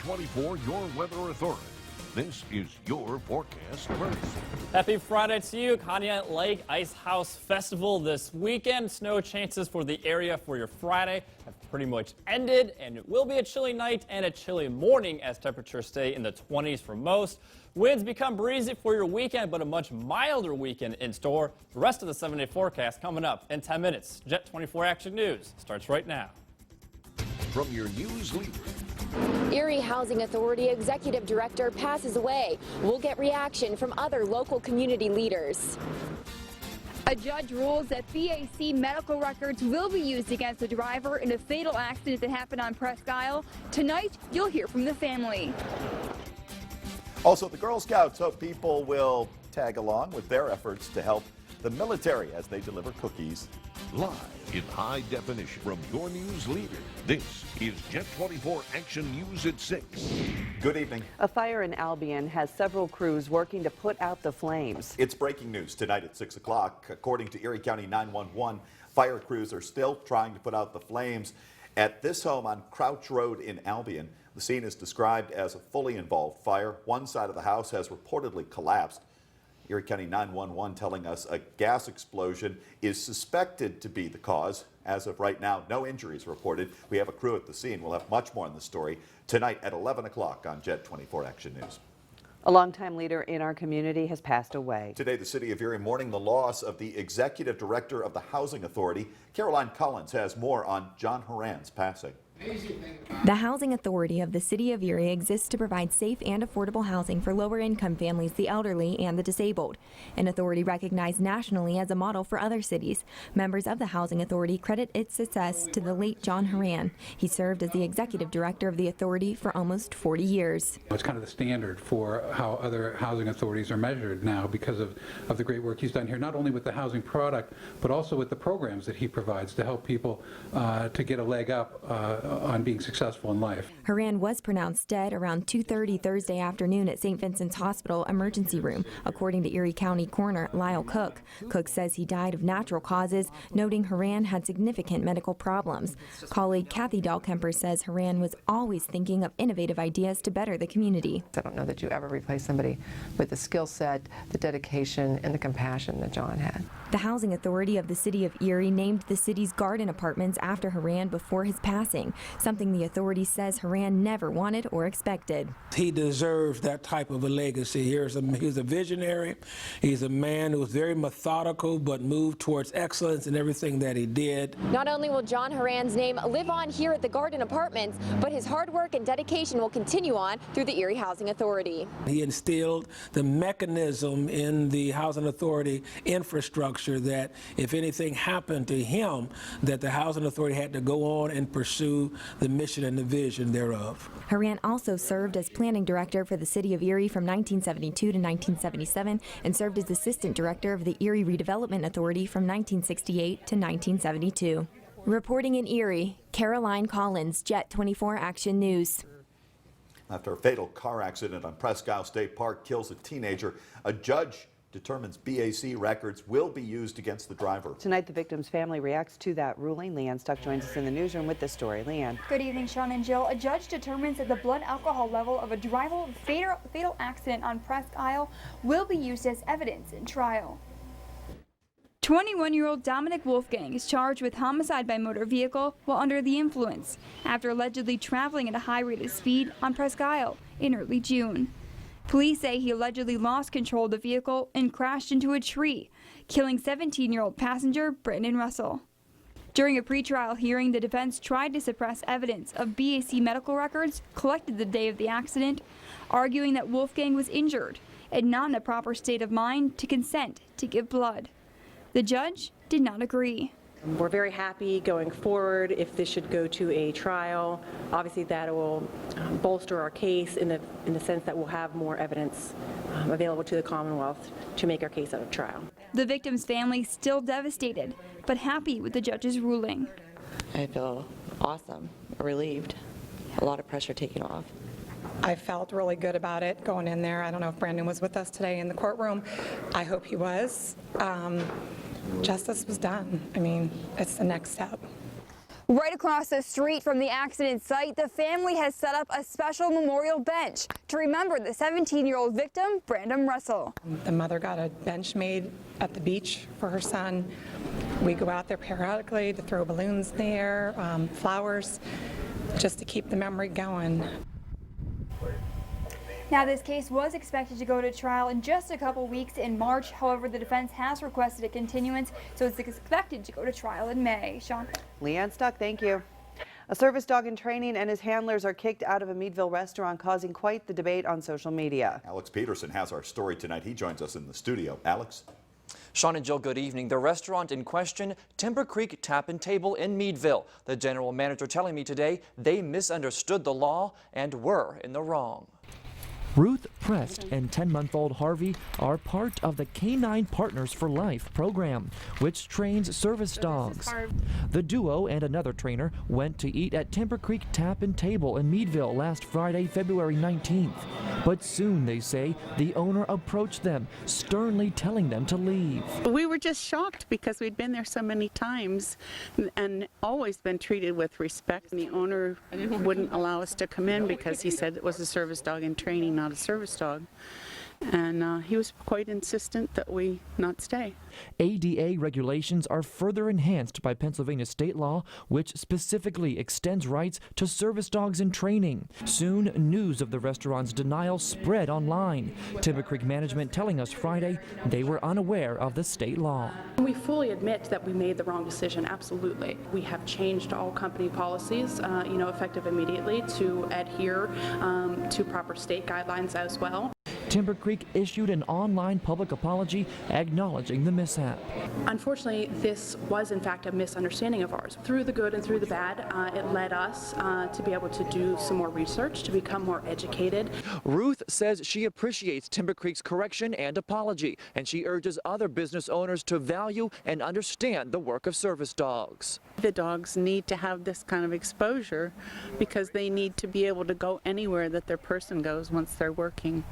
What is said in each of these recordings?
Jet24, your weather authority. This is your forecast first. Happy Friday to you. Conneaut Lake Ice House Festival this weekend. Snow chances for the area for your Friday have pretty much ended, and it will be a chilly night and a chilly morning as temperatures stay in the 20s for most. Winds become breezy for your weekend, but a much milder weekend in store. The rest of the 7-day forecast coming up in 10 minutes. Jet 24 Action News starts right now. From your news leader. Erie Housing Authority Executive Director passes away. We'll get reaction from other local community leaders. A judge rules that BAC medical records will be used against the driver in a fatal accident that happened on Presque Isle. Tonight, you'll hear from the family. Also, the Girl Scouts hope people will tag along with their efforts to help the military as they deliver cookies. Live in high definition from your news leader. This is Jet 24 Action News at 6. Good evening. A fire in Albion has several crews working to put out the flames. It's breaking news tonight at 6 o'clock. According to Erie County 911, fire crews are still trying to put out the flames at this home on Crouch Road in Albion. The scene is described as a fully involved fire. One side of the house has reportedly collapsed. Erie County 911 telling us a gas explosion is suspected to be the cause. As of right now, no injuries reported. We have a crew at the scene. We'll have much more on the story tonight at 11 o'clock on Jet 24 Action News. A longtime leader in our community has passed away. Today, the city of Erie mourning the loss of the executive director of the Housing Authority. Caroline Collins has more on John Horan's passing. The Housing Authority of the City of Erie exists to provide safe and affordable housing for lower-income families, the elderly, and the disabled. An authority recognized nationally as a model for other cities. Members of the Housing Authority credit its success to the late John Horan. He served as the executive director of the authority for almost 40 years. It's kind of the standard for how other housing authorities are measured now because of the great work he's done here, not only with the housing product, but also with the programs that he provides to help people to get a leg up on being successful in life. Horan was pronounced dead around 2:30 Thursday afternoon at St. Vincent's Hospital emergency room, according to Erie County Coroner Lyle Cook. Cook says he died of natural causes, noting Horan had significant medical problems. Colleague Kathy Dahlkemper says Horan was always thinking of innovative ideas to better the community. I don't know that you ever replace somebody with the skill set, the dedication, and the compassion that John had. The Housing Authority of the City of Erie named the city's garden apartments after Horan before his passing, something the authority says Horan never wanted or expected. He deserves that type of a legacy. He's a visionary. He's a man who was very methodical but moved towards excellence in everything that he did. Not only will John Horan's name live on here at the Garden Apartments, but his hard work and dedication will continue on through the Erie Housing Authority. He instilled the mechanism in the Housing Authority infrastructure that if anything happened to him, that the Housing Authority had to go on and pursue the mission and the vision thereof. Horan also served as planning director for the City of Erie from 1972 to 1977 and served as assistant director of the Erie Redevelopment Authority from 1968 to 1972. Reporting in Erie, Caroline Collins, Jet 24 Action News. After a fatal car accident on Presque Isle State Park kills a teenager, a judge determines BAC records will be used against the driver. Tonight, the victim's family reacts to that ruling. Leanne Stuck joins us in the newsroom with this story. Leanne. Good evening, Sean and Jill. A judge determines that the blood alcohol level of a driver fatal accident on Presque Isle will be used as evidence in trial. 21-year-old Dominic Wolfgang is charged with homicide by motor vehicle while under the influence after allegedly traveling at a high rate of speed on Presque Isle in early June. Police say he allegedly lost control of the vehicle and crashed into a tree, killing 17-year-old passenger Brandon Russell. During a pretrial hearing, the defense tried to suppress evidence of BAC medical records collected the day of the accident, arguing that Wolfgang was injured and not in a proper state of mind to consent to give blood. The judge did not agree. We're very happy going forward if this should go to a trial. Obviously that will bolster our case in the sense that we'll have more evidence available to the Commonwealth to make our case out of trial. The victim's family still devastated, but happy with the judge's ruling. I feel awesome, relieved, a lot of pressure taken off. I felt really good about it going in there. I don't know if Brandon was with us today in the courtroom. I hope he was. Justice was done. I mean, it's the next step. Right across the street from the accident site, the family has set up a special memorial bench to remember the 17-year-old victim, Brandon Russell. The mother got a bench made at the beach for her son. We go out there periodically to throw balloons there, flowers, just to keep the memory going. Now, this case was expected to go to trial in just a couple weeks in March. However, the defense has requested a continuance, so it's expected to go to trial in May. Sean? Leanne Stuck, thank you. A service dog in training and his handlers are kicked out of a Meadville restaurant, causing quite the debate on social media. Alex Peterson has our story tonight. He joins us in the studio. Alex? Sean and Jill, good evening. The restaurant in question, Timber Creek Tap and Table in Meadville. The general manager telling me today they misunderstood the law and were in the wrong. Ruth Prest and 10-month-old Harvey are part of the Canine Partners for Life program, which trains service dogs. The duo and another trainer went to eat at Timber Creek Tap and Table in Meadville last Friday, February 19th. But soon, they say, the owner approached them, sternly telling them to leave. We were just shocked because we'd been there so many times and always been treated with respect. And the owner wouldn't allow us to come in because he said it was a service dog in training, not a service dog. And he was quite insistent that we not stay. ADA regulations are further enhanced by Pennsylvania state law, which specifically extends rights to service dogs in training. Soon, news of the restaurant's denial spread online. Timber Creek management telling us Friday they were unaware of the state law. We fully admit that we made the wrong decision, absolutely. We have changed all company policies, effective immediately to adhere to proper state guidelines as well. Timber Creek issued an online public apology acknowledging the mishap. Unfortunately, this was in fact a misunderstanding of ours. Through the good and through the bad, it led us to be able to do some more research, to become more educated. Ruth says she appreciates Timber Creek's correction and apology, and she urges other business owners to value and understand the work of service dogs. The dogs need to have this kind of exposure because they need to be able to go anywhere that their person goes once they're working.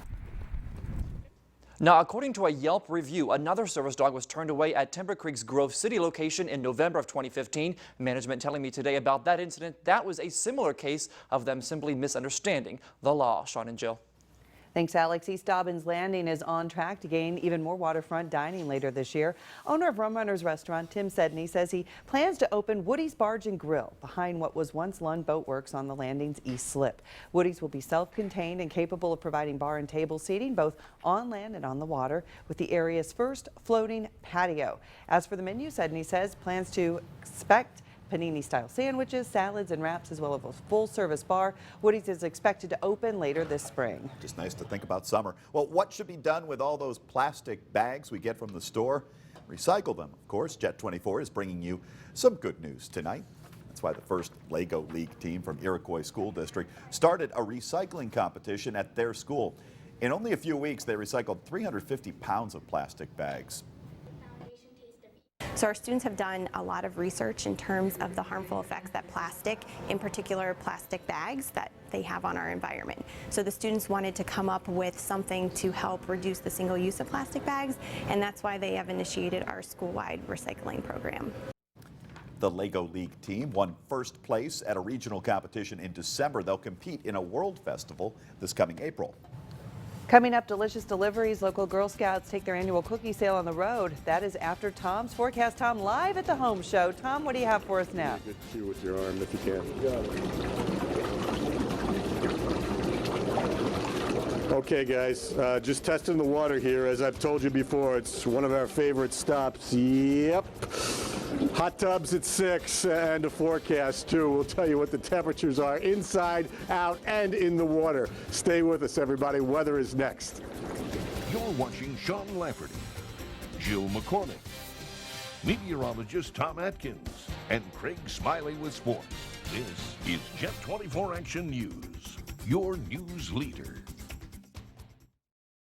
Now, according to a Yelp review, another service dog was turned away at Timber Creek's Grove City location in November of 2015. Management telling me today about that incident. That was a similar case of them simply misunderstanding the law. Sean and Jill. Thanks, Alex. East Dobbins Landing is on track to gain even more waterfront dining later this year. Owner of Rum Runners Restaurant, Tim Sedney, says he plans to open Woody's Barge and Grill behind what was once Lund Boat Works on the landing's east slip. Woody's will be self-contained and capable of providing bar and table seating both on land and on the water with the area's first floating patio. As for the menu, Sedney says plans to expect panini-style sandwiches, salads, and wraps, as well as a full-service bar. Woody's is expected to open later this spring. Just nice to think about summer. Well, what should be done with all those plastic bags we get from the store? Recycle them, of course. Jet 24 is bringing you some good news tonight. That's why the first Lego League team from Iroquois School District started a recycling competition at their school. In only a few weeks, they recycled 350 pounds of plastic bags. So our students have done a lot of research in terms of the harmful effects that plastic, in particular plastic bags, that they have on our environment. So the students wanted to come up with something to help reduce the single use of plastic bags, and that's why they have initiated our school-wide recycling program. The Lego League team won first place at a regional competition in December. They'll compete in a world festival this coming April. Coming up, delicious deliveries. Local Girl Scouts take their annual cookie sale on the road. That is after Tom's forecast. Tom live at the home show. Tom, what do you have for us now? Get you with your arm if you can. Okay, guys, just testing the water here. As I've told you before, it's one of our favorite stops. Yep. Hot tubs at 6 and a forecast too. We'll tell you what the temperatures are inside, out, and in the water. Stay with us, everybody. Weather is next. You're watching Sean Lafferty, Jill McCormick, meteorologist Tom Atkins, and Craig Smiley with sports. This is Jet 24 Action News, your news leader.